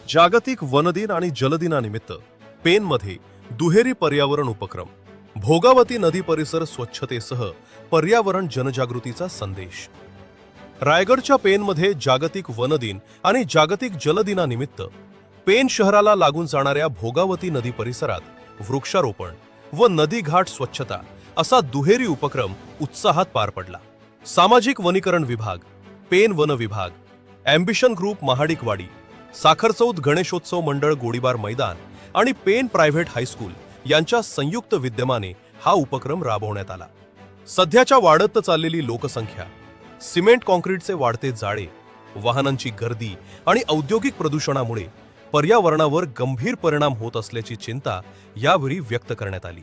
जागतिक वनदिन आणि जलदिनानिमित्त पेनमध्ये दुहेरी पर्यावरण उपक्रम, भोगावती नदी परिसर स्वच्छतेसह पर्यावरण जनजागृतीचा संदेश। रायगडच्या पेनमध्ये जागतिक वनदिन आणि जागतिक जलदिनानिमित्त पेन शहराला लागून जाणाऱ्या भोगावती नदी परिसरात वृक्षारोपण व नदी घाट स्वच्छता असा दुहेरी उपक्रम उत्साहात पार पडला। सामाजिक वनीकरण विभाग, पेन वन विभाग, ॲम्बिशन ग्रुप महाडिकवाडी, साखरचौद गणेशोत्सव मंडळ गोळीबार मैदान आणि पेन प्रायव्हेट हायस्कूल यांच्या संयुक्त विद्यमाने हा उपक्रम राबवण्यात आला। सध्याच्या वाढत चाललेली लोकसंख्या, सिमेंट काँक्रीटचे वाढते जाळे, वाहनांची गर्दी आणि औद्योगिक प्रदूषणामुळे पर्यावरणावर गंभीर परिणाम होत असल्याची चिंता यावेळी व्यक्त करण्यात आली।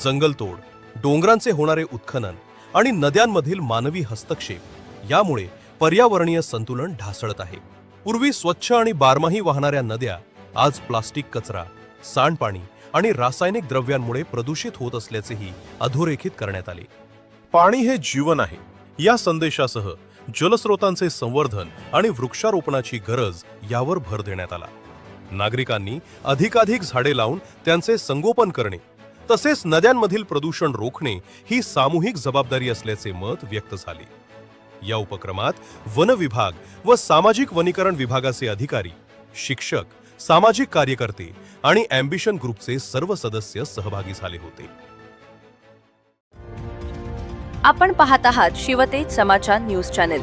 जंगलतोड, डोंगरांचे होणारे उत्खनन आणि नद्यांमधील मानवी हस्तक्षेप यामुळे पर्यावरणीय संतुलन ढासळत आहे। पूर्वी स्वच्छ आणि बारमाही वाहणाऱ्या नद्या आज प्लास्टिक कचरा, सांडपाणी आणि रासायनिक द्रव्यांमुळे प्रदूषित होत असल्याचेही अधोरेखित करण्यात आले। पाणी हे जीवन आहे या संदेशासह जलस्रोतांचे संवर्धन आणि वृक्षारोपणाची गरज यावर भर देण्यात आला। नागरिकांनी अधिकाधिक झाडे लावून त्यांचे संगोपन करणे तसेच नद्यांमधील प्रदूषण रोखणे ही सामूहिक जबाबदारी असल्याचे मत व्यक्त झाले। या उपक्रमात वन विभाग व सामाजिक वनीकरण विभागाचे अधिकारी, शिक्षक, सामाजिक कार्यकर्ते आणि ॲम्बिशन ग्रुपचे सर्व सदस्य सहभागी झाले होते। आपण पाहत आहात शिवतेज समाचार न्यूज चॅनल।